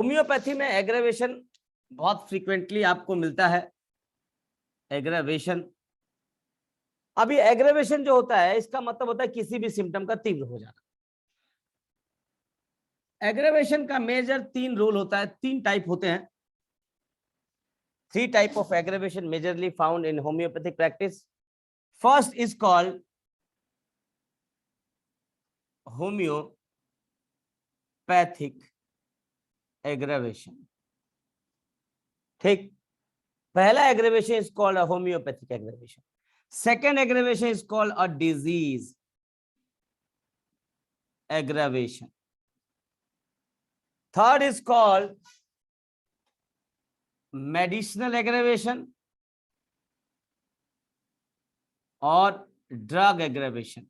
Homeopathy में aggravation बहुत frequently आपको मिलता है। एग्रेवेशन, अभी एग्रेवेशन जो होता है इसका मतलब होता है किसी भी सिम्टम का तीव्र हो जाना। एग्रेवेशन का मेजर 3 रोल होता है, 3 टाइप होते हैं। 3 type of aggravation majorly found in homeopathic practice. First is called homeopathic aggravation. ठीक, पहला aggravation is called a homeopathic aggravation. Second aggravation is called a disease aggravation. Third is called medicinal aggravation और drug aggravation.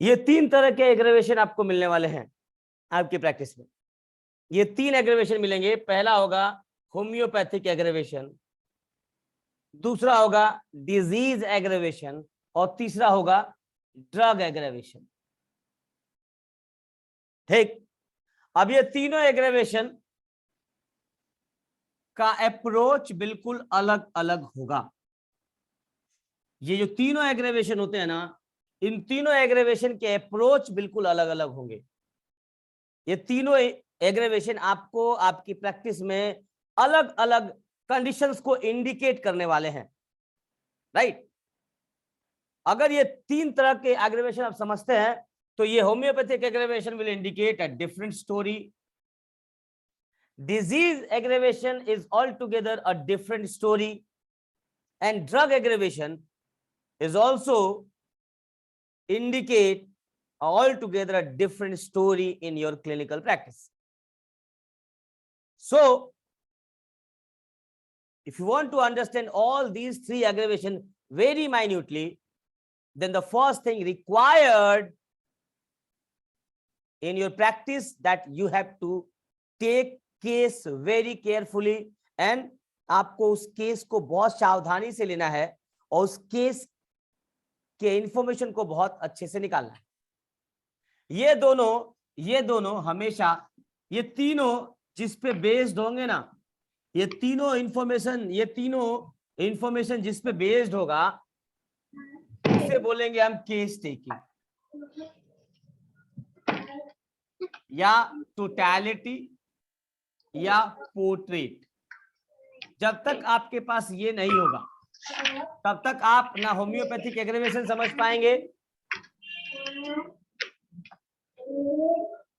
ये 3 तरह के aggravation आपको मिलने वाले हैं आपकी प्रैक्टिस में। ये 3 एग्रेवेशन मिलेंगे। पहला होगा होम्योपैथिक एग्रेवेशन, दूसरा होगा डिजीज एग्रेवेशन और तीसरा होगा ड्रग एग्रेवेशन। ठीक, अब ये तीनों एग्रेवेशन का अप्रोच बिल्कुल अलग अलग होगा। ये जो तीनों एग्रेवेशन होते हैं ना, इन तीनों एग्रेवेशन के अप्रोच बिल्कुल अलग अलग होंगे। ये तीनों एग्रेवेशन आपको आपकी प्रैक्टिस में अलग अलग कंडीशंस को इंडिकेट करने वाले हैं, राइट। अगर ये 3 तरह के एग्रेवेशन आप समझते हैं तो ये homeopathic aggravation will indicate a different story, disease aggravation is altogether a different story, and drug aggravation is also indicate altogether a different story in your clinical practice. So if you want to understand all these 3 aggravation very minutely, then the first thing required in your practice that you have to take case very carefully, and आपको उस case को बहुत सावधानी से लेना है और उस केस के इंफॉर्मेशन को बहुत अच्छे से निकालना है। ये दोनों हमेशा, ये तीनों जिस पे बेस्ड होंगे ना, ये तीनों इंफॉर्मेशन जिस पे बेस्ड होगा उसे बोलेंगे हम केस टेकिंग या टोटलिटी या पोर्ट्रेट। जब तक आपके पास ये नहीं होगा तब तक आप ना होम्योपैथिक एग्रेवेशन समझ पाएंगे।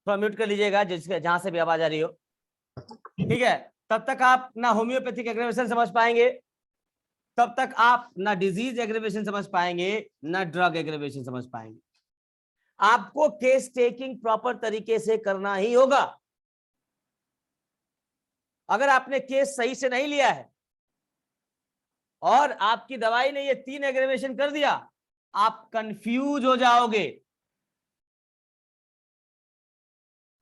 थोड़ा म्यूट कर लीजिएगा जहां से भी आवाज आ रही हो, ठीक है। तब तक आप ना होम्योपैथिक एग्रेवेशन समझ पाएंगे, तब तक आप ना डिजीज एग्रेवेशन समझ पाएंगे, ना ड्रग एग्रेवेशन समझ पाएंगे। आपको केस टेकिंग प्रॉपर तरीके से करना ही होगा। अगर आपने केस सही से नहीं लिया है और आपकी दवाई ने ये 3 एग्रेवेशन कर दिया, आप कंफ्यूज हो जाओगे।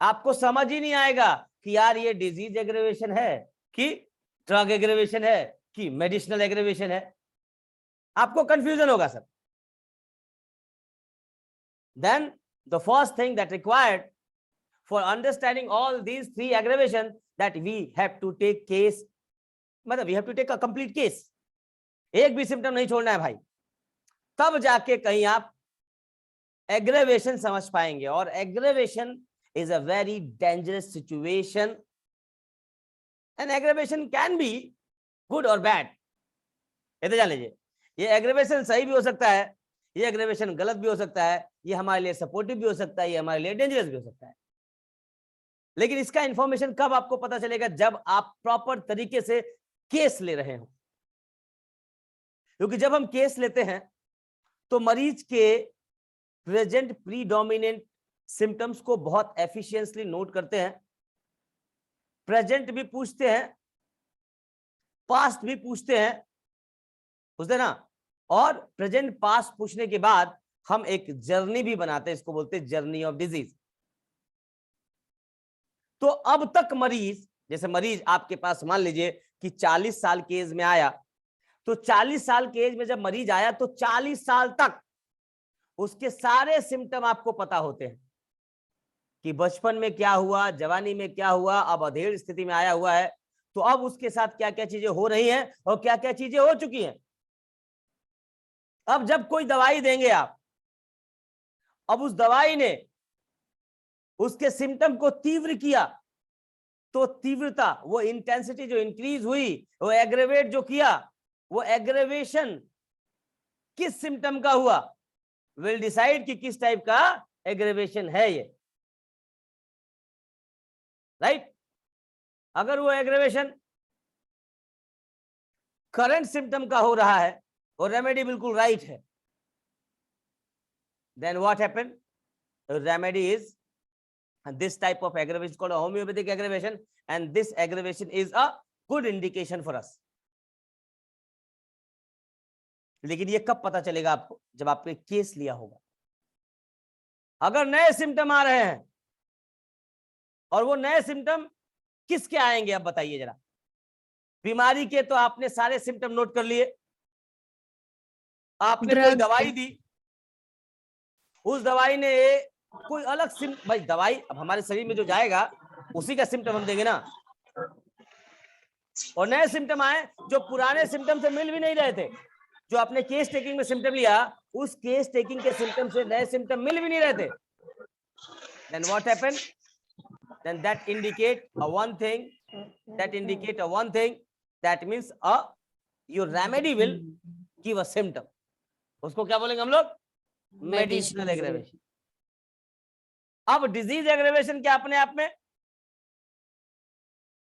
आपको समझ ही नहीं आएगा कि यार ये डिजीज एग्रेवेशन है कि ड्रग एग्रेवेशन है कि मेडिसिनल एग्रेवेशन है। आपको कंफ्यूजन होगा sir. Then the first thing that required for understanding all these 3 aggravation, that we have to take case, मतलब we have to take a complete case। एक भी सिम्टम नहीं छोड़ना है भाई, तब जाके कहीं आप एग्रेवेशन समझ पाएंगे। और aggravation is a very dangerous situation, and aggravation can be good or bad। इधर जान लीजिए, ये एग्रेवेशन सही भी हो सकता है, ये एग्रेवेशन गलत भी हो सकता है, ये हमारे लिए सपोर्टिव भी हो सकता है, ये हमारे लिए डेंजरस भी हो सकता है। लेकिन इसका इंफॉर्मेशन कब आपको पता चलेगा? जब आप प्रॉपर तरीके से केस ले रहे हो। क्योंकि जब हम केस लेते हैं तो मरीज के प्रेजेंट प्रीडोमिनेंट सिम्टम्स को बहुत एफिशिएंटली नोट करते हैं, प्रेजेंट भी पूछते हैं, पास्ट भी पूछते हैं, पूछते ना। और प्रेजेंट पास्ट पूछने के बाद हम एक जर्नी भी बनाते हैं, इसको बोलते हैं जर्नी ऑफ डिजीज। तो अब तक मरीज, जैसे मरीज आपके पास मान लीजिए कि 40 साल के एज में आया, तो 40 साल के एज में जब मरीज आया तो 40 साल तक उसके सारे सिम्टम आपको पता होते हैं कि बचपन में क्या हुआ, जवानी में क्या हुआ, अब अधेड़ स्थिति में आया हुआ है, तो अब उसके साथ क्या क्या चीजें हो रही हैं और क्या क्या चीजें हो चुकी हैं। अब जब कोई दवाई देंगे आप, अब उस दवाई ने उसके सिम्टम को तीव्र किया, तो तीव्रता, वो इंटेंसिटी जो इंक्रीज हुई, वो एग्रेवेट जो किया, वो एग्रेवेशन किस सिम्टम का हुआ, विल डिसाइड कि किस टाइप का एग्रेवेशन है ये, राइट। अगर वो एग्रेवेशन करंट सिम्टम का हो रहा है और रेमेडी बिल्कुल राइट है, then what happened? The remedy is this type of aggravation is called a homeopathic aggravation, and this aggravation is a good indication for us. लेकिन ये कब पता चलेगा आपको? जब आपने केस लिया होगा। अगर नए सिम्टम आ रहे हैं, और वो नए सिम्टम किसके आएंगे अब बताइए जरा। बीमारी के तो आपने सारे सिम्टम नोट कर लिए, आपने कोई दवाई दी, उस दवाई ने कोई अलग भाई दवाई अब हमारे शरीर में जो जाएगा उसी का सिम्टम हम देंगे ना, और नए सिम्टम आए जो पुराने सिम्टम से मिल भी नहीं रहे थे। जो आपने केस टेकिंग में सिम्टम लिया, उस केस टेकिंग के सिम्टम से नए सिम्टम मिल भी नहीं रहे थे। then what happened? Then that indicate a one thing, that means your remedy will give a symptom. उसको क्या बोलेंगे हम लोग? Medicinal aggravation. अब डिजीज एग्रेवेशन क्या अपने आप में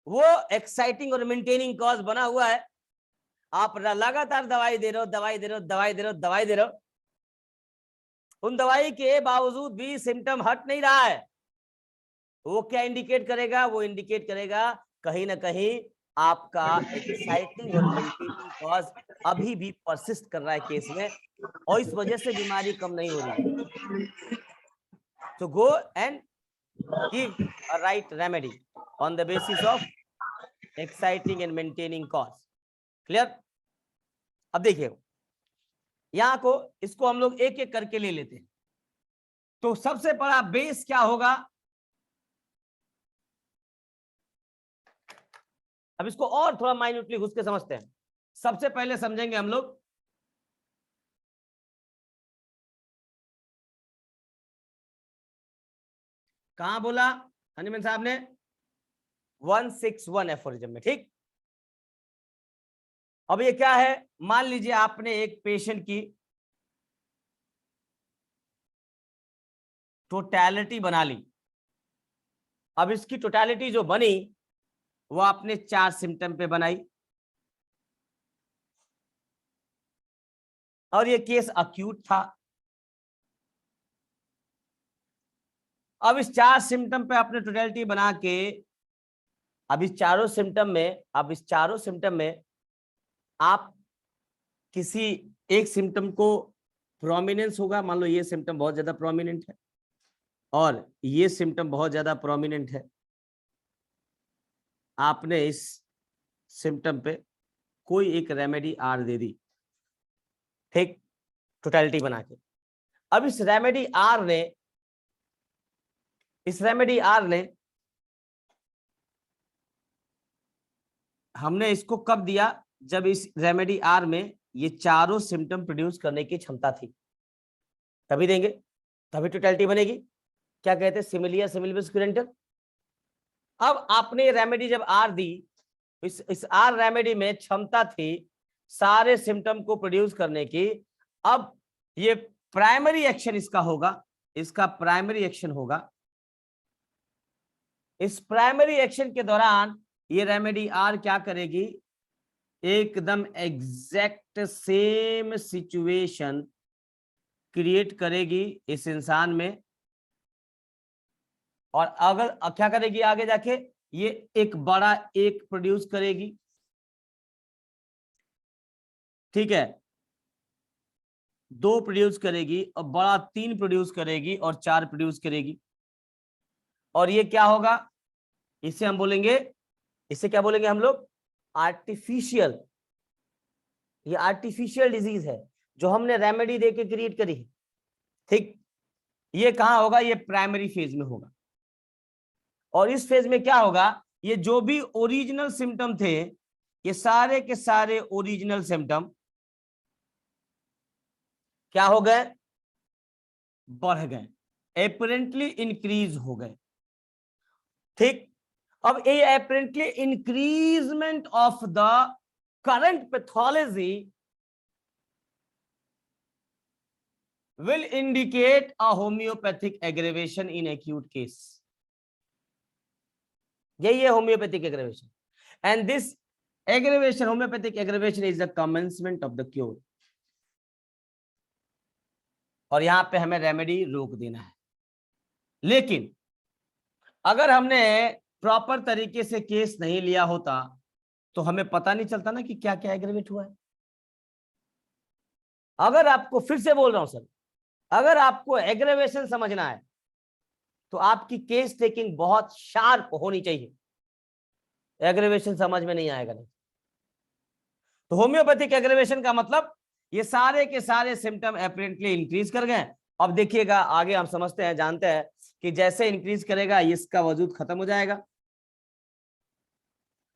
वो एक्साइटिंग और मेंटेनिंग कॉज बना हुआ है। आप लगातार दवाई दे रहे हो, उन दवाई के बावजूद भी सिम्टम हट नहीं रहा है। वो क्या इंडिकेट करेगा? वो इंडिकेट करेगा कहीं ना कहीं आपका एक्साइटिंग और मेंटेनिंग कॉज अभी भी परसिस्ट कर रहा है केस में, और इस वजह से बीमारी कम नहीं हो रही है। तो go and give a right remedy on the basis of exciting and maintaining cause. Clear? अब देखिए यहां को, इसको हम लोग एक एक करके ले लेते हैं। तो सबसे बड़ा बेस क्या होगा? अब इसको और थोड़ा माइन्यूटली घुस के समझते हैं। सबसे पहले समझेंगे हम लोग कहां बोला हनीमैन साहब ने? 161 एफोरिज्म में, ठीक। अब ये क्या है? मान लीजिए आपने एक पेशेंट की टोटैलिटी बना ली। अब इसकी टोटैलिटी जो बनी वो आपने 4 सिम्टम पे बनाई, और ये केस अक्यूट था। अब इस 4 सिम्टम पे आपने टोटैलिटी बना के, अब इस चारों सिम्टम में आप किसी एक सिम्टम को प्रोमिनेंस होगा, मान लो ये सिम्टम बहुत ज्यादा प्रोमिनेंट है और ये सिम्टम बहुत ज्यादा प्रोमिनेंट है। आपने इस सिम्टम पे कोई एक रेमेडी आर दे दी, ठीक, टोटैलिटी बना के। अब इस रेमेडी आर ने हमने इसको कब दिया? जब इस रेमेडी आर में ये चारों सिम्टम प्रोड्यूस करने की क्षमता थी, तभी देंगे, तभी टोटैलिटी बनेगी। क्या कहते हैं? सिमिलिया सिमिलिबस क्यूरेंटर। अब आपने रेमेडी जब आर दी, इस आर रेमेडी में क्षमता थी सारे सिम्टम को प्रोड्यूस करने की। अब ये प्राइमरी एक्शन इसका होगा, इसका प्राइमरी एक्शन होगा। इस प्राइमरी एक्शन के दौरान ये रेमेडी आर क्या करेगी? एकदम एग्जैक्ट सेम सिचुएशन क्रिएट करेगी इस इंसान में, और अगर क्या करेगी आगे जाके? ये एक बड़ा एक प्रोड्यूस करेगी, ठीक है, 2 प्रोड्यूस करेगी, और बड़ा 3 प्रोड्यूस करेगी, और 4 प्रोड्यूस करेगी। और ये क्या होगा? इसे हम बोलेंगे, इसे क्या बोलेंगे हम लोग? आर्टिफिशियल। ये आर्टिफिशियल डिजीज है जो हमने रेमेडी देके क्रिएट करी है, ठीक। ये कहां होगा? ये प्राइमरी फेज में होगा। और इस फेज में क्या होगा, ये जो भी ओरिजिनल सिम्टम थे, ये सारे के सारे ओरिजिनल सिम्टम क्या हो गए, बढ़ गए, एपरेंटली इंक्रीज हो गए। ठीक, अब ये apparently increment of the current pathology will indicate a homeopathic aggravation in acute case. यही है homeopathic aggravation, and this aggravation, homeopathic aggravation is the commencement of the cure. और यहां पे हमें रेमेडी रोक देना है। लेकिन अगर हमने प्रॉपर तरीके से केस नहीं लिया होता तो हमें पता नहीं चलता ना कि क्या क्या एग्रेवेट हुआ है। अगर आपको, फिर से बोल रहा हूं सर, अगर आपको एग्रेवेशन समझना है तो आपकी केस टेकिंग बहुत शार्प होनी चाहिए, एग्रेवेशन समझ में नहीं आएगा नहीं। तो होम्योपैथिक एग्रेवेशन का मतलब ये सारे के सारे सिम्टम एपरेंटली इंक्रीज कर गए। अब देखिएगा आगे हम समझते हैं, जानते हैं कि जैसे इंक्रीज करेगा इसका वजूद खत्म हो जाएगा।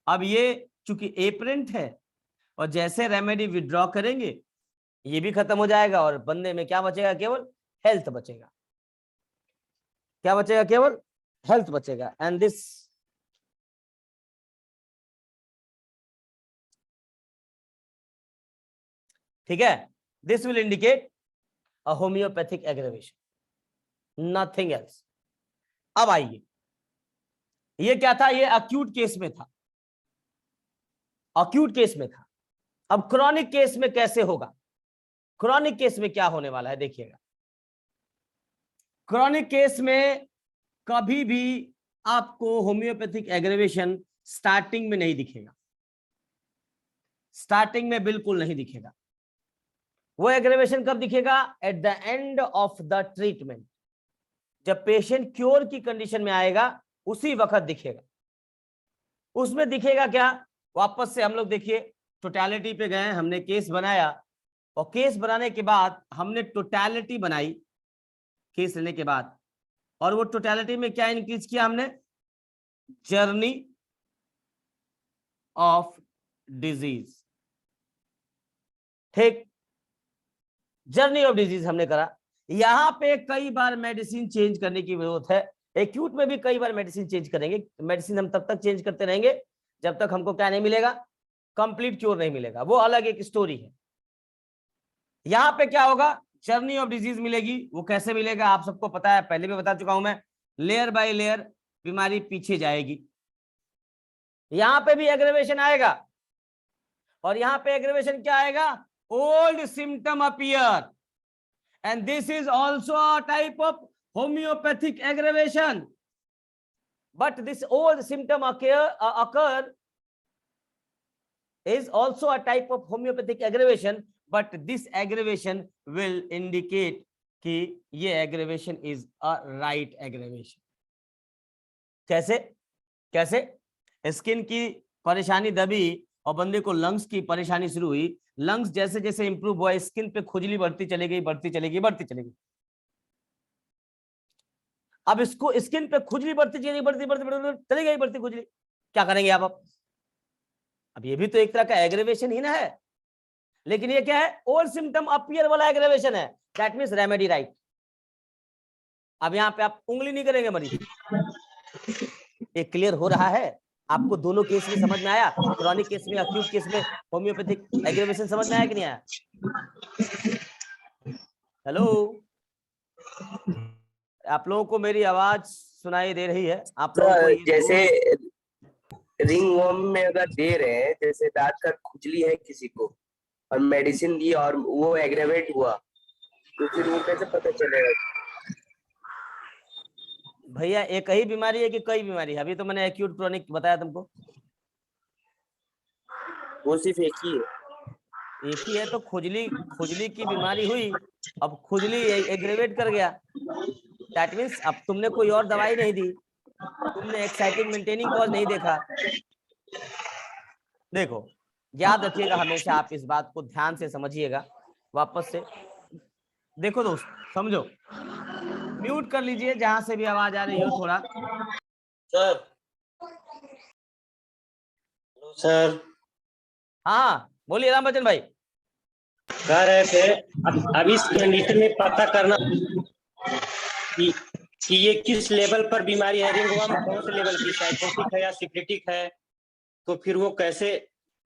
अब ये चूंकि एपरेंट है और जैसे रेमेडी विड्रॉ करेंगे ये भी खत्म हो जाएगा और बंदे में क्या बचेगा, केवल हेल्थ बचेगा। क्या बचेगा, केवल हेल्थ बचेगा। एंड दिस ठीक है, this will indicate a homeopathic aggravation, nothing else. अब आइए, ये क्या था, ये अक्यूट केस में था, अक्यूट केस में था। अब क्रॉनिक केस में कैसे होगा, क्रॉनिक केस में क्या होने वाला है देखिएगा। क्रॉनिक केस में कभी भी आपको होम्योपैथिक एग्रेवेशन स्टार्टिंग में नहीं दिखेगा, स्टार्टिंग में बिल्कुल नहीं दिखेगा। वो एग्रेवेशन कब दिखेगा, at the end of the treatment, जब पेशेंट क्योर की कंडीशन में आएगा उसी वक्त दिखेगा। उसमें दिखेगा क्या, वापस से हम लोग देखिए टोटलिटी पे गए, हमने केस बनाया और केस बनाने के बाद हमने टोटलिटी बनाई केस लेने के बाद, और वो टोटलिटी में क्या इंक्रीज किया हमने, जर्नी ऑफ डिजीज। ठीक, जर्नी ऑफ डिजीज हमने करा। यहां पे कई बार मेडिसिन चेंज करने की जरूरत है, एक्यूट में भी कई बार मेडिसिन चेंज करेंगे। मेडिसिन हम तब तक चेंज करते रहेंगे जब तक हमको क्या नहीं मिलेगा, कंप्लीट क्योर नहीं मिलेगा, वो अलग एक स्टोरी है। यहां पे क्या होगा, जर्नी ऑफ डिजीज मिलेगी। वो कैसे मिलेगा आप सबको पता है, पहले भी बता चुका हूं मैं, लेयर बाय लेयर बीमारी पीछे जाएगी। यहां पे भी एग्रेवेशन आएगा और यहां पे एग्रेवेशन क्या आएगा, old symptom appear, and this is also a type of homeopathic aggravation, but this old symptom occur is also a type of homeopathic aggravation, but this aggravation will indicate कि ये aggravation is a right aggravation। कैसे, कैसे, skin की परेशानी दबी और बंदे को लंग्स की परेशानी शुरू हुई, लंग्स जैसे जैसे इंप्रूव हुआ स्किन पे खुजली बढ़ती चली गई, बढ़ती चलेगी, बढ़ती चलेगी। अब इसको स्किन पे खुजली बढ़ती चली, बढ़ती बढ़ती चली गई, बढ़ती खुजली, क्या करेंगे आप? अब ये भी तो एक तरह का एग्रेवेशन ही ना है, लेकिन ये क्या है, ओल्ड सिम्टम अपीयर वाला एग्रेवेशन है, दैट मींस रेमेडी राइट। अब यहाँ पे आप उंगली नहीं करेंगे मरीज। ये क्लियर हो रहा है आपको? दोनों केस में समझ में आया, क्रॉनिक केस में, अक्यूट केस में होम्योपैथिक एग्रेवेशन समझ में आया कि नहीं आया? हेलो, आप लोगों को मेरी आवाज सुनाई दे रही है? आप लोगों को जैसे रिंग वर्म में अगर दे रहे हैं, जैसे दांत का खुजली है किसी को और मेडिसिन दी और वो एग्रेवेट हुआ, तो फिर वो कैसे पता चलेगा? भैया एक ही बीमारी है कि कई बीमारी है? अभी तो मैंने एक्यूट क्रॉनिक बताया तुमको, वो सिर्फ एक ही है। एक ही है तो खुजली, खुजली की बीमारी हुई, अब खुजली एग्रेवेट कर गया, दैट मींस अब तुमने कोई और दवाई नहीं दी, तुमने एक्साइटिंग मेंटेनिंग कॉज नहीं देखा। देखो याद रखिएगा हमेशा, आप इस बात को ध्यान से समझिएगा। वापस से देखो दोस्त, समझो, म्यूट कर लीजिए जहां से भी आवाज आ रही हो थोड़ा। सर। Hello sir. हाँ बोलिए राम बच्चन भाई। कह रहे थे अब इस कंडीशन में पता करना कि कि ये किस लेवल पर बीमारी है, रिंगवर्म कौन से लेवल की, साइकोटिक है या सिफिलिटिक है, तो फिर वो कैसे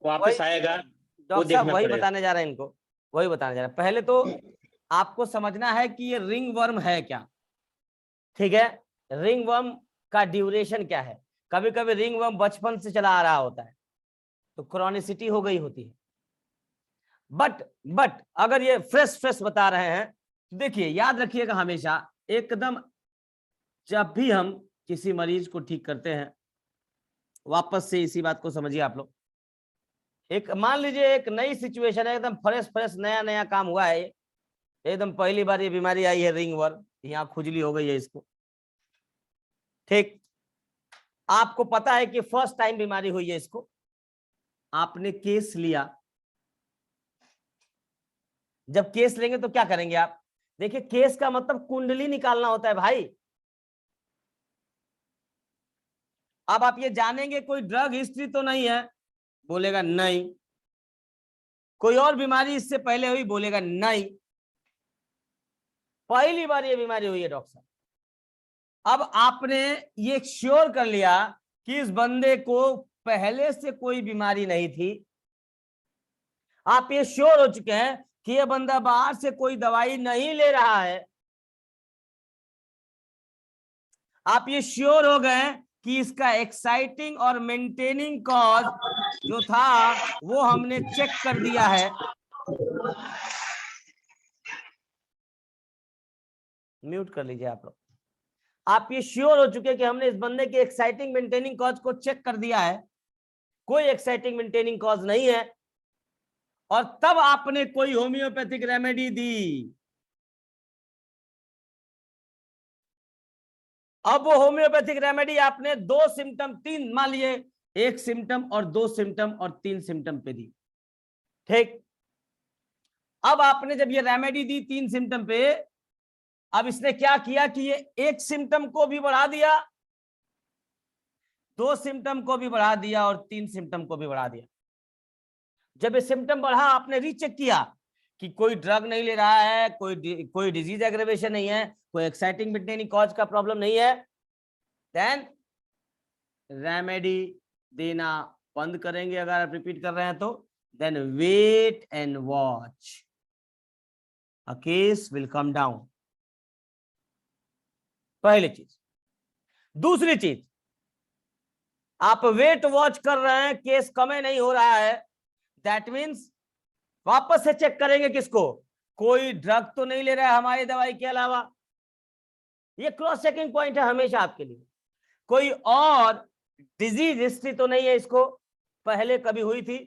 वापस आएगा वो डॉक्टर साहब देखना वही पड़ेगा। बताने जा रहे हैं इनको, वही बताने जा रहे हैं। पहले तो आपको समझना है कि ये रिंग वर्म है क्या, ठीक है। रिंग वर्म का ड्यूरेशन क्या है। कभी कभी रिंग वर्म बचपन से चला आ रहा होता है तो क्रॉनिसिटी हो गई होती है। बट अगर ये फ्रेश बता रहे हैं तो देखिए याद रखिएगा हमेशा एकदम, जब भी हम किसी मरीज को ठीक करते हैं, वापस से इसी बात को समझिए आप लोग। एक मान लीजिए एक नई सिचुएशन है, एकदम फ्रेश नया काम हुआ है, एकदम पहली बार ये बीमारी आई है रिंग वर्म, यहाँ खुजली हो गई है इसको, ठीक। आपको पता है कि फर्स्ट टाइम बीमारी हुई है इसको, आपने केस लिया। जब केस लेंगे तो क्या करेंगे आप, देखिए केस का मतलब कुंडली निकालना होता है भाई। अब आप ये जानेंगे कोई ड्रग हिस्ट्री तो नहीं है, बोलेगा नहीं। कोई और बीमारी इससे पहले हुई, बोलेगा नहीं। पहली बार ये बीमारी हुई है डॉक्टर साहब। अब आपने ये श्योर कर लिया कि इस बंदे को पहले से कोई बीमारी नहीं थी, आप ये श्योर हो चुके हैं कि ये बंदा बाहर से कोई दवाई नहीं ले रहा है, आप ये श्योर हो गए कि इसका एक्साइटिंग और मेंटेनिंग कॉज जो था वो हमने चेक कर दिया है। म्यूट कर लीजिए आप लोग। आप ये श्योर हो चुके कि हमने इस बंदे के एक्साइटिंग मेंटेनिंग कॉज को चेक कर दिया है, कोई एक्साइटिंग मेंटेनिंग कॉज नहीं है, और तब आपने कोई होम्योपैथिक रेमेडी दी। अब वो होम्योपैथिक रेमेडी आपने 2 सिम्टम 3, मान लीजिए 1 सिम्टम और 2 सिम्टम और 3 सिम्टम पे दी, ठीक। अब आपने जब ये रेमेडी दी 3 सिम्टम पे, अब इसने क्या किया कि ये 1 सिम्टम को भी बढ़ा दिया, 2 सिम्टम को भी बढ़ा दिया और 3 सिम्टम को भी बढ़ा दिया। जब ये सिम्टम बढ़ा, आपने रीचेक किया कि कोई ड्रग नहीं ले रहा है, कोई डिजीज एग्रेवेशन नहीं है, कोई एक्साइटिंग मेंटेनिंग कॉज का प्रॉब्लम नहीं है, देन रेमेडी देना बंद करेंगे। अगर आप रिपीट कर रहे हैं तो then wait and watch, a case will come down. पहली चीज। दूसरी चीज, आप वेट वॉच कर रहे हैं, केस कमे नहीं हो रहा है, दैट मीन्स वापस से चेक करेंगे किसको, कोई ड्रग तो नहीं ले रहा है हमारी दवाई के अलावा। ये क्रॉस चेकिंग पॉइंट है हमेशा आपके लिए। कोई और डिजीज हिस्ट्री तो नहीं है इसको, पहले कभी हुई थी।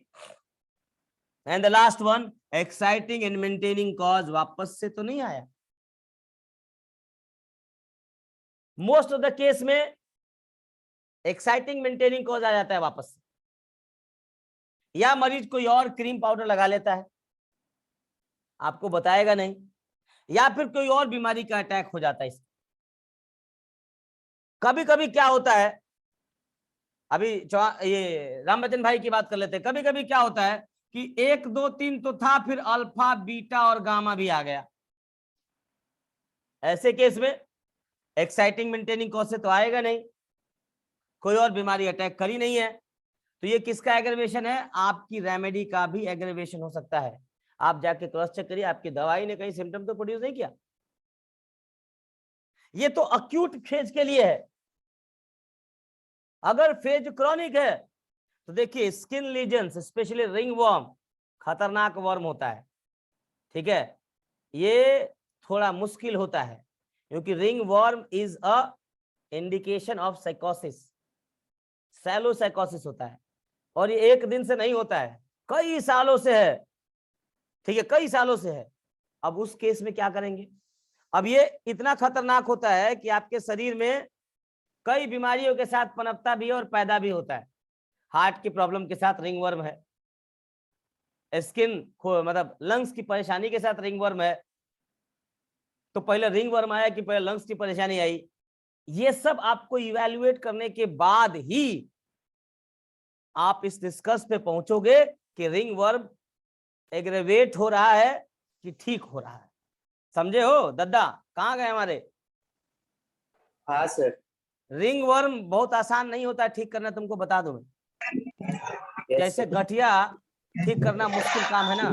And the last one, exciting and maintaining cause वापस से तो नहीं आया। मोस्ट ऑफ द केस में एक्साइटिंग मेंटेनिंग कॉज आ जाता है वापस से, या मरीज कोई और क्रीम पाउडर लगा लेता है, आपको बताएगा नहीं, या फिर कोई और बीमारी का अटैक हो जाता है इसमें। कभी कभी क्या होता है, अभी ये राम बच्चन भाई की बात कर लेते हैं। कभी कभी क्या होता है कि 1 2 3 तो था, फिर अल्फा बीटा और गामा भी आ गया। ऐसे केस में एक्साइटिंग मेंटेनिंग कॉज से तो आएगा नहीं, कोई और बीमारी अटैक करी नहीं है, तो ये किसका एग्रेवेशन है, आपकी रेमेडी का भी एग्रेवेशन हो सकता है। आप जाके क्रॉस चेक करिए, आपकी दवाई ने कहीं सिम्टम तो प्रोड्यूस नहीं किया। ये तो अक्यूट फेज के लिए है। अगर फेज क्रॉनिक है तो देखिए skin lesions, specially ring worm, खतरनाक वर्म होता है, ठीक है। ये थोड़ा मुश्किल होता है क्योंकि ring worm is a indication of sycosis, सैलो साइकोसिस होता है, और ये एक दिन से नहीं होता है, कई सालों से है, ठीक है, कई सालों से है। अब उस केस में क्या करेंगे, अब ये इतना खतरनाक होता है कि आपके शरीर में कई बीमारियों के साथ पनपता भी है और पैदा भी होता है। हार्ट की प्रॉब्लम के साथ रिंग वर्म है, स्किन मतलब लंग्स की परेशानी के साथ रिंग वर्म है। तो पहले रिंग वर्म आया कि पहले लंग्स की परेशानी आई, ये सब आपको इवैल्यूएट करने के बाद ही आप इस निष्कर्ष पे पहुंचोगे कि रिंग वर्म एग्रेवेट हो रहा है कि ठीक हो रहा है। समझे हो दद्दा? कहाँ गए हमारे? हाँ सर। रिंग वर्म बहुत आसान नहीं होता है ठीक करना, तुमको बता दूं मैं। यस जैसे सर। गठिया ठीक करना मुश्किल काम है ना,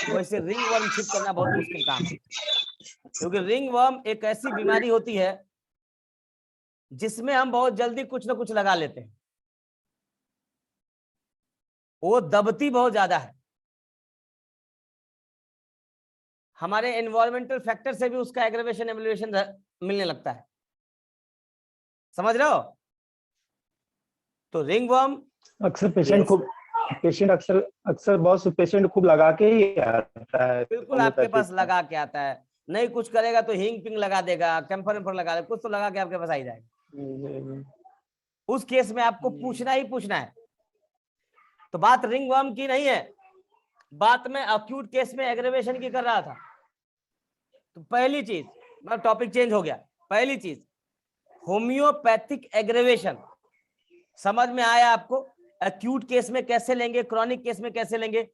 वैसे रिंग वर्म ठीक करना बहुत मुश्किल काम है। क्योंकि रिंग वर्म एक ऐसी बीमारी होती है जिसमें हम बहुत जल्दी कुछ ना कुछ लगा लेते हैं, वो दबती बहुत ज्यादा है। हमारे एनवायरमेंटल फैक्टर से भी उसका एग्रेवेशन एवल्यूएशन मिलने लगता है। समझ रहे हो? तो रिंग वर्म अक्सर पेशेंट Yes. खूब पेशेंट अक्सर अक्सर बहुत पेशेंट खूब लगा के ही आता है बिल्कुल आपके पास होम्योपैथिक में। लगा के आता है, नहीं कुछ करेगा तो हिंग पिंग लगा देगा, कैम्फर वेम्फर लगा देगा, कुछ तो लगा के आपके पास आ ही जाएगा। उस केस में आपको पूछना ही पूछना है। तो बात रिंग वर्म की नहीं है, बात में अक्यूट केस में एग्रेवेशन की कर रहा था। तो पहली चीज, मतलब टॉपिक चेंज हो गया, पहली चीज होम्योपैथिक एग्रेवेशन समझ में आया आपको? एक्यूट केस में कैसे लेंगे, क्रॉनिक केस में कैसे लेंगे।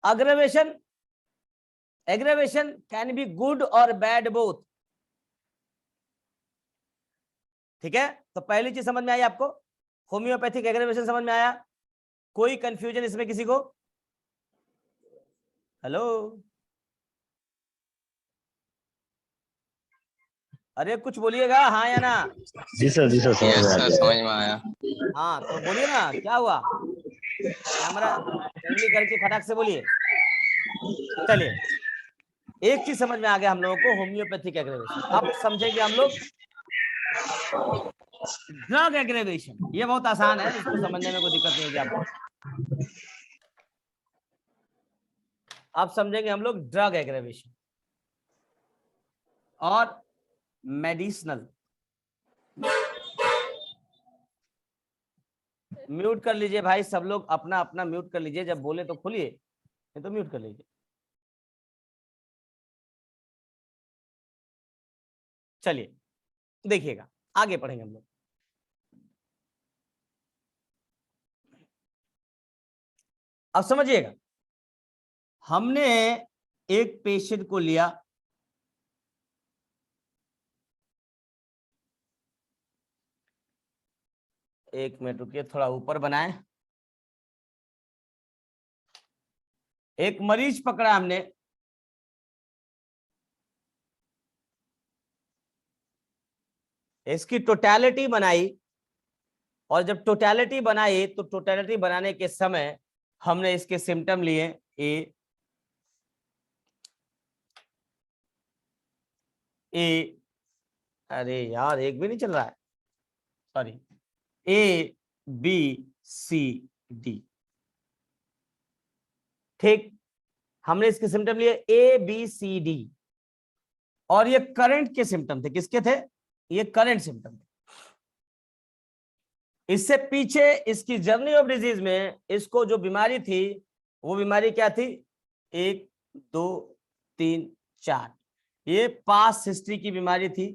अग्रेवेशन एग्रेवेशन कैन बी गुड और बैड बोथ। ठीक है, तो पहली चीज समझ में आई आपको, होम्योपैथिक एग्रेवेशन समझ में आया? कोई कंफ्यूजन इसमें किसी को? हेलो, अरे कुछ बोलिएगा हाँ या ना। जी सर यस सर, समझ में आया। हाँ तो बोलिए ना, क्या हुआ? कैमरा उंगली करके खटाक से बोलिए। चलिए, एक चीज समझ में आ गया हम लोगों को, होम्योपैथिक एग्रेवेशन। अब समझेंगे हम लोग ड्रग एग्रेवेशन। ये बहुत आसान है, इसको समझने में कोई दिक्कत नहीं होगी आपको। अब समझेंगे हम लोग ड्रग एग्रेवेशन और मेडिसिनल। म्यूट कर लीजिए भाई, सब लोग अपना अपना म्यूट कर लीजिए, जब बोले तो खोलिए, नहीं तो म्यूट कर लीजिए। चलिए देखिएगा, आगे पढ़ेंगे हम लोग। अब समझिएगा, हमने एक पेशेंट को लिया, एक मिनट रुकिए, थोड़ा ऊपर बनाए। एक मरीज पकड़ा हमने, इसकी टोटैलिटी बनाई, और जब टोटैलिटी बनाई तो टोटैलिटी बनाने के समय हमने इसके सिम्टम लिए ए अरे यार एक भी नहीं चल रहा है, sorry, A B C D. ठीक, हमने इसके सिम्टम लिए ए बी सी डी, और ये करंट के सिम्टम थे। किसके थे? ये करंट सिम्टम थे। इससे पीछे इसकी जर्नी ऑफ डिजीज में इसको जो बीमारी थी, वो बीमारी क्या थी? 1 2 3 4, ये पास्ट हिस्ट्री की बीमारी थी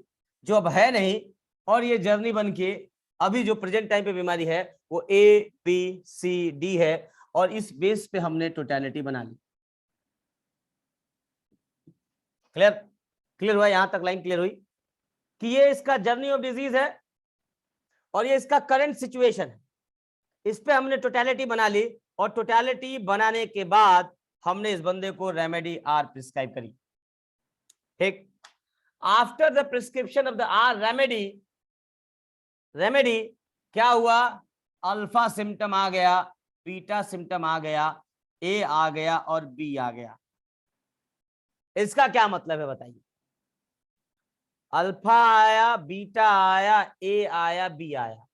जो अब है नहीं, और ये जर्नी बन के अभी जो प्रेजेंट टाइम पे बीमारी है वो ए बी सी डी है, और इस बेस पे हमने टोटैलिटी बना ली। क्लियर? क्लियर हुआ? यहां तक लाइन क्लियर हुई कि ये इसका जर्नी ऑफ डिजीज है और ये इसका करंट सिचुएशन है। इस पे हमने टोटैलिटी बना ली, और टोटैलिटी बनाने के बाद हमने इस बंदे को रेमेडी आर प्रिस्क्राइब करी। ठीक, after the prescription of the R remedy क्या हुआ? अल्फा सिम्टम आ गया, बीटा सिम्टम आ गया, ए आ गया और बी आ गया। इसका क्या मतलब है बताइए? अल्फा आया, बीटा आया, ए आया, बी आया।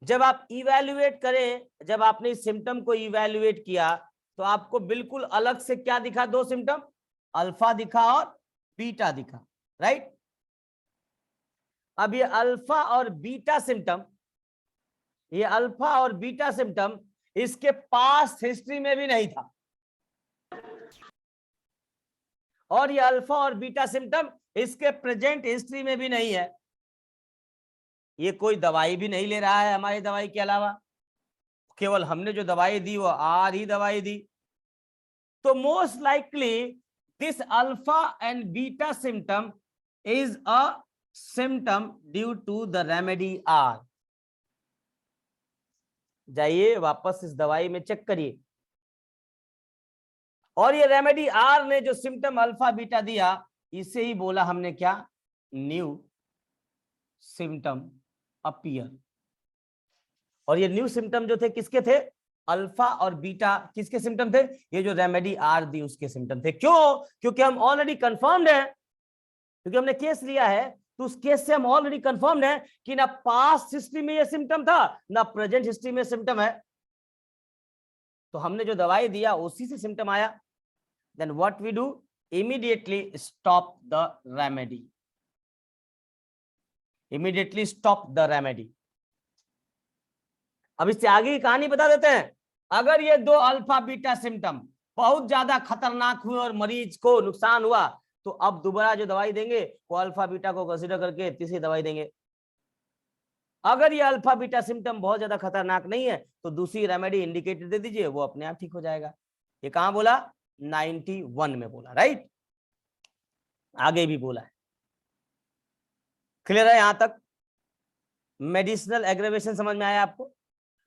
जब आप इवैल्यूएट करें, जब आपने इस सिम्टम को इवैल्यूएट किया तो आपको बिल्कुल अलग से क्या दिखा? 2 सिम्टम, अल्फा दिखा और बीटा दिखा, राइट? अब ये अल्फा और बीटा सिम्टम, ये अल्फा और बीटा सिम्टम इसके पास्ट हिस्ट्री में भी नहीं था, और ये अल्फा और बीटा सिम्टम इसके प्रेजेंट हिस्ट्री में भी नहीं है। ये कोई दवाई भी नहीं ले रहा है हमारी दवाई के अलावा, केवल हमने जो दवाई दी वो आर ही दवाई दी। तो most likely this alpha and beta symptom is a symptom due to the remedy R. जाइए वापस इस दवाई में चेक करिए, और ये रेमेडी आर ने जो सिम्टम अल्फा बीटा दिया, इसे ही बोला हमने क्या, न्यू सिम्टम अपीयर। और ये न्यू सिम्टम जो थे किसके थे, अल्फा और बीटा किसके सिम्टम थे, ये जो रेमेडी आर दी उसके सिम्टम थे। क्यों, क्योंकि हम ऑलरेडी कंफर्म्ड है, क्योंकि हमने केस लिया है, तो उस केस से हम ऑलरेडी कंफर्म्ड है कि ना पास्ट हिस्ट्री में ये सिम्टम था ना प्रेजेंट हिस्ट्री में सिम्टम है। तो हमने जो दवाई दिया उसी से सिम्टम आया। Then what we do, immediately stop the remedy, immediately stop the remedy. अब इससे आगे की कहानी बता देते हैं। अगर ये दो अल्फा बीटा सिम्टम बहुत ज्यादा खतरनाक हुए और मरीज को नुकसान हुआ, तो अब दोबारा जो दवाई देंगे वो अल्फा बीटा को कंसीडर करके तीसरी दवाई देंगे। अगर ये अल्फा बीटा सिम्टम बहुत ज्यादा खतरनाक नहीं है तो दूसरी रेमेडी इंडिकेटर दे दीजिए, वो अपने आप ठीक हो जाएगा। ये कहां बोला, 91 में बोला, राइट। आगे भी बोला है, क्लियर है यहां तक। मेडिसिनल एग्रेवेशन समझ में आया आपको,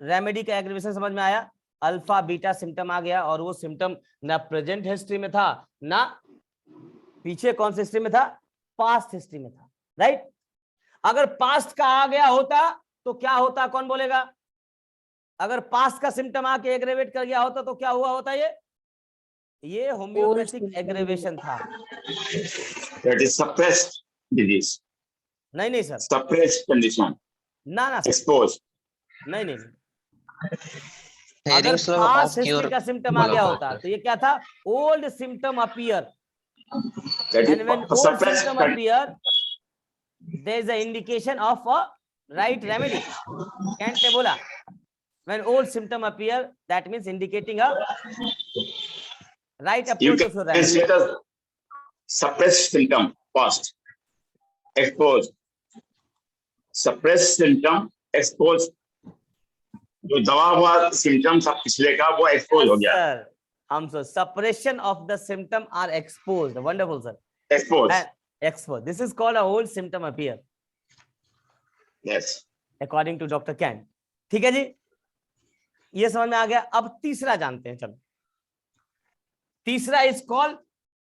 रेमेडी का एग्रेवेशन समझ में आया। अल्फा बीटा सिम्टम आ गया और वो सिम्टम ना प्रेजेंट हिस्ट्री में था ना पीछे कौन सी हिस्ट्री में था, पास्ट हिस्ट्री में था, राइट। अगर पास्ट का आ गया होता तो क्या होता, कौन बोलेगा। अगर पास्ट का सिम्टम आके एग्रेवेट कर गया होता तो क्या हुआ होता, ये होम्योपैथिक एग्रेवेशन था। That is suppressed disease, नहीं सर, suppressed condition, ना सर, exposed. नहीं। Hearing अगर slow past of history your का सिम्टम आ गया होता तो ये क्या था, old symptom appear, That and when is old suppressed. symptom appear, there is an indication of a right remedy. Kant ने बोला, when old symptom appear, that means indicating a right You approach of your can remedy. say the suppressed symptom first, exposed, suppressed symptom, exposed. जो दवा हुआ symptom था पिछले का वो expose हो गया, Sir, I'm so suppression of the symptom are exposed. Wonderful, sir. Expose, Exposed. This is called a old symptom appear, yes. according to Dr. Kant. ठीक है जी, ये समझ में आ गया। अब तीसरा जानते हैं, चलो। तीसरा is called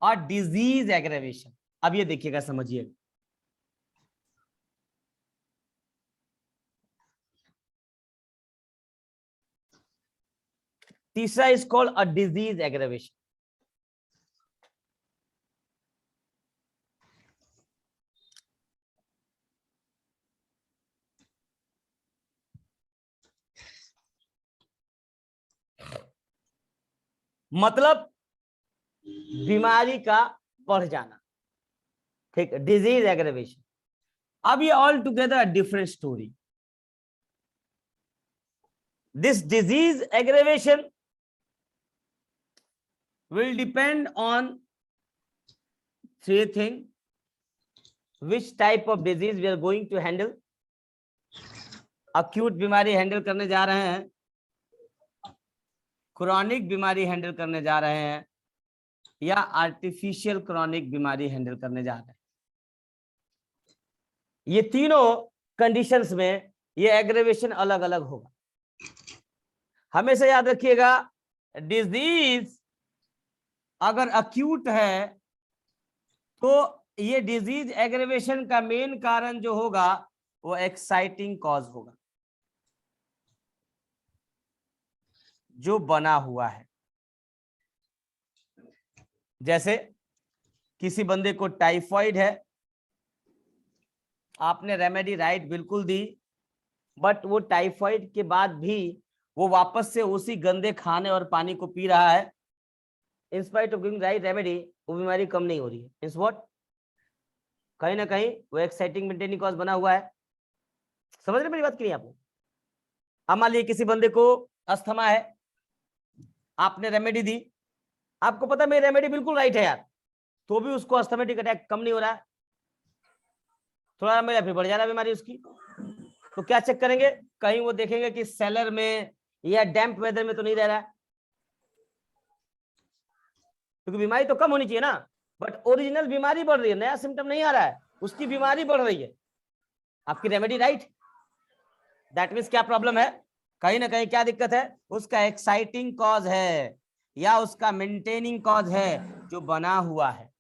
a disease aggravation. अब ये देखिएगा, समझिए। तीसरा is called a disease aggravation. मतलब बीमारी का बढ़ जाना, ठीक, डिजीज एग्रेवेशन। अब ये all together different story. This disease aggravation will depend on three things. Which type of disease we are going to handle? acute बीमारी हैंडल करने जा रहे हैं, क्रॉनिक बीमारी हैंडल करने जा रहे हैं, या आर्टिफिशियल क्रॉनिक बीमारी हैंडल करने जा रहे हैं। ये तीनों कंडीशंस में ये एग्रेवेशन अलग अलग होगा। हमेशा याद रखिएगा, डिजीज अगर अक्यूट है तो ये डिजीज एग्रेवेशन का मेन कारण जो होगा वो एक्साइटिंग कॉज होगा, जो बना हुआ है। जैसे किसी बंदे को टाइफाइड है, आपने रेमेडी राइट बिल्कुल दी, बट वो टाइफाइड के बाद भी वो वापस से उसी गंदे खाने और पानी को पी रहा है। In spite of giving right remedy वो बीमारी कम नहीं हो रही है। इट्स व्हाट, कहीं ना कहीं वो एक्साइटिंग मेंटेनिंग कॉज बना हुआ है। समझ रहे मेरी बात की नहीं आपको। अब मान लीजिए किसी बंदे को अस्थमा है, आपने रेमेडी दी, आपको पता मेरी रेमेडी बिल्कुल राइट है यार, तो भी उसको अस्थमेटिक अटैक कम नहीं हो रहा है, थोड़ा फिर बढ़ जा रहा है बीमारी उसकी। तो क्या चेक करेंगे, कहीं वो देखेंगे कि सेलर में या डैम्प वेदर में तो नहीं रह रहा है, क्योंकि बीमारी तो कम होनी चाहिए ना, बट ओरिजिनल बीमारी बढ़ रही है, नया सिम्टम नहीं आ रहा है, उसकी बीमारी बढ़ रही है। आपकी रेमेडी राइट, दैट मीन्स क्या प्रॉब्लम है, कहीं ना कहीं क्या दिक्कत है, उसका एक्साइटिंग कॉज है या उसका मेंटेनिंग कॉज है जो बना हुआ है।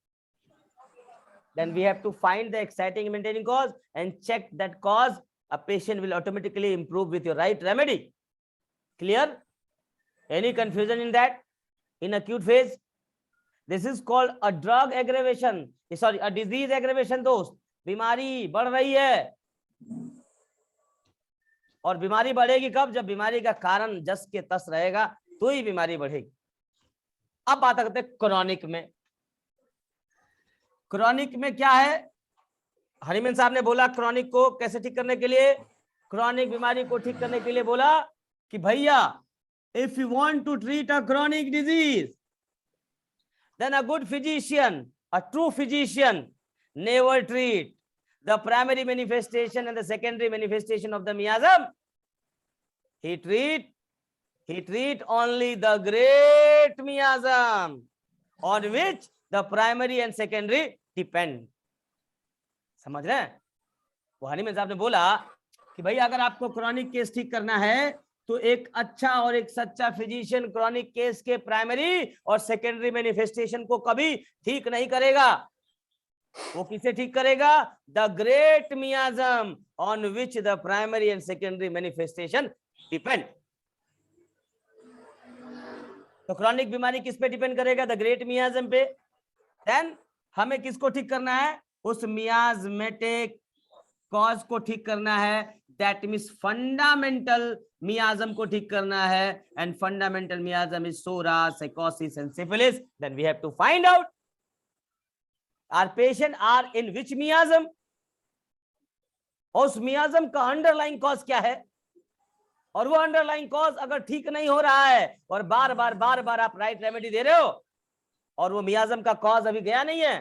Then we have to find the exciting and maintaining cause and check that cause. A patient will automatically improve with your right remedy. Clear? Any confusion in that? In acute phase, this is called a drug aggravation. Sorry, a disease aggravation दोस्त। बीमारी बढ़ रही है, और बीमारी बढ़ेगी कब, जब बीमारी का कारण जस के तस रहेगा तो ही बीमारी बढ़ेगी। अब बात करते हैं क्रॉनिक में। क्रॉनिक में क्या है, हनीमैन साहब ने बोला क्रॉनिक को कैसे ठीक करने के लिए, क्रॉनिक बीमारी को ठीक करने के लिए बोला कि भैया if you want to treat a chronic disease then a good physician, a true physician never treat the primary manifestation and the secondary manifestation of the miasm. he treat only the great miasm on which the primary and secondary depend। समझ रहे हैं, वो Hahnemann साहब ने बोला कि भाई अगर आपको क्रॉनिक केस ठीक करना है तो एक अच्छा और एक सच्चा फिजिशियन क्रॉनिक केस के प्राइमरी और सेकेंडरी मैनिफेस्टेशन को कभी ठीक नहीं करेगा। वो किसे ठीक करेगा, the great मियाज्म on which the primary and secondary manifestation depend. तो क्रॉनिक बीमारी किस पे डिपेंड करेगा, द ग्रेट मियाज्म पे। देन हमें किसको ठीक करना है, उस मियाज्मेटिक कॉज को ठीक करना है, दैट मींस फंडामेंटल मियाज्म को ठीक करना है, and fundamental miasm is psoras, sycosis and syphilis. Then we have to find out our patient are in which miasm, उस मियाज्म का अंडरलाइंग कॉज क्या है, और वो अंडरलाइंग कॉज अगर ठीक नहीं हो रहा है और बार बार आप राइट रेमेडी दे रहे हो और वो मियाज्म का कॉज अभी गया नहीं है,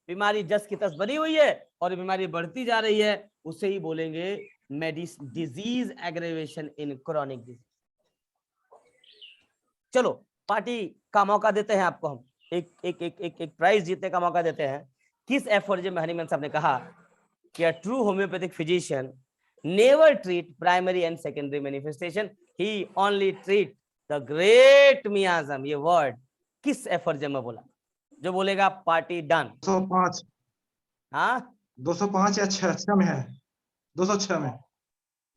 बीमारी जस की तस बनी हुई है और बीमारी बढ़ती जा रही है, उसे ही बोलेंगे डिजीज एग्रेवेशन इन क्रॉनिक डिजीज। चलो पार्टी का मौका देते हैं आपको, हम एक प्राइज जीतने का मौका देते हैं। किस एफोरिज्म में हनीमैन साहब ने कहा कि a true homeopathic physician never treat primary and secondary manifestation, he only treat the great मियाज्म। ये वर्ड किस एफोरिज्म में बोला, जो बोलेगा पार्टी डन। 205। हाँ 205 या 6 में है, 206 में।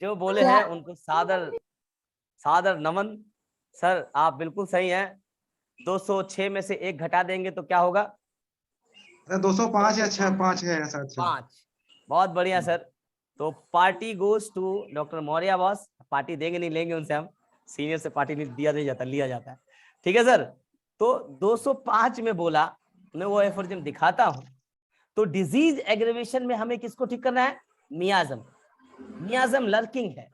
जो बोले हैं उनको सादर नमन। सर आप बिल्कुल सही हैं, 206 में से एक घटा देंगे तो क्या होगा, 205 या 6, 5 है ऐसा। अच्छा 5। बहुत बढ़िया सर, तो party goes to doctor Maurya boss. Party देंगे नहीं लेंगे उनसे, हम सीनियर से पार्टी नहीं दिया नहीं जाता, लिया जाता है। ठीक है सर, तो 205 में बोला, मैं वो एफोरिज्म दिखाता हूं। तो डिजीज एग्रेवेशन में हमें किसको ठीक करना है, मियाज्म। मियाज्म लर्किंग है,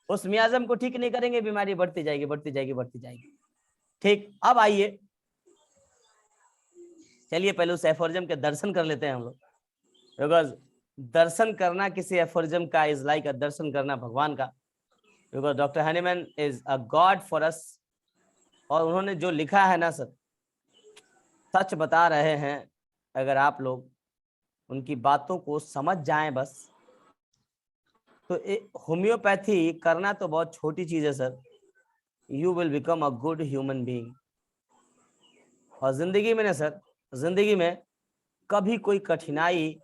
उस मियाज्म को ठीक नहीं करेंगे बीमारी बढ़ती जाएगी बढ़ती जाएगी बढ़ती जाएगी। ठीक, अब आइए चलिए पहले उस एफोरिज्म के दर्शन कर लेते हैं हम लोग, बिकॉज दर्शन करना किसी एफोरिज्म का इज लाइक दर्शन करना भगवान का, because doctor Hahnemann is a God for us. और उन्होंने जो लिखा है ना सर, सच बता रहे हैं, अगर आप लोग उनकी बातों को समझ जाएं बस, तो होम्योपैथी करना तो बहुत छोटी चीज है sir, you will become a good human being. और जिंदगी में ना सर, जिंदगी में कभी कोई कठिनाई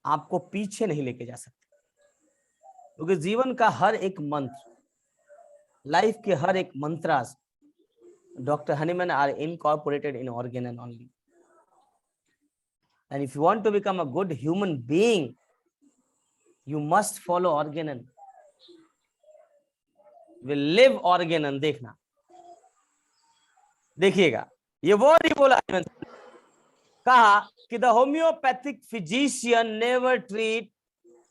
आपको पीछे नहीं लेके जा सकती, क्योंकि जीवन का हर एक मंत्र, लाइफ के हर एक mantras doctor Hahnemann are incorporated in organ and only. And if you want to become a good human being, you must follow organon, will live organon। देखना, देखिएगा, ये वर्ड ही बोला, कहा कि the homeopathic physician never treat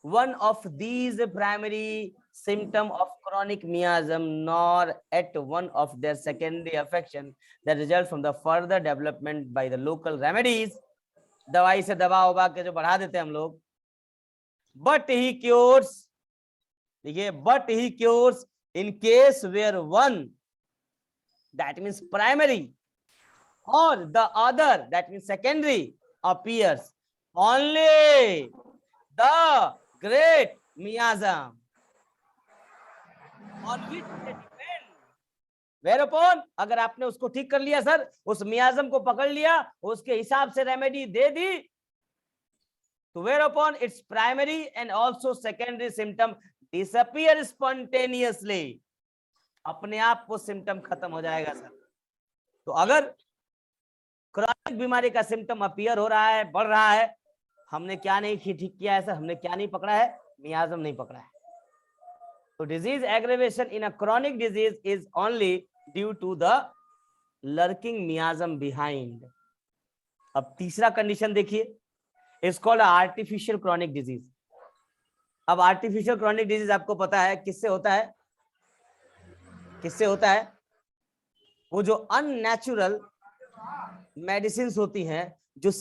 one of these primary symptom of chronic miasm nor at one of their secondary affection that result from the further development by the local remedies। दवाई से दबा उबा के जो बढ़ा देते हैं हम लोग, but he cures देखिए, but he cures in case where one that means primary और the other that means secondary appears only the great miasm on which they depend. Whereupon, अगर आपने उसको ठीक कर लिया सर, उस मियाज़म को पकड़ लिया, उसके हिसाब से रेमेडी दे दी, तो whereupon its primary and also secondary symptom disappear spontaneously. अपने आप वो सिम्टम खत्म हो जाएगा सर। तो अगर क्रॉनिक बीमारी का सिम्टम अपीयर हो रहा है, बढ़ रहा है, हमने क्या नहीं ठीक किया है सर, हमने क्या नहीं पकड़ा है, मियाज़म नहीं पकड़ा है। So disease aggravation in a chronic disease is only due to the lurking miasm behind. अब तीसरा कंडीशन देखिए, it's called artificial chronic disease. अब आर्टिफिशियल क्रोनिक डिजीज आपको पता है किससे होता है, किससे होता है? वो जो अननेचुरल मेडिसिन होती हैं, जो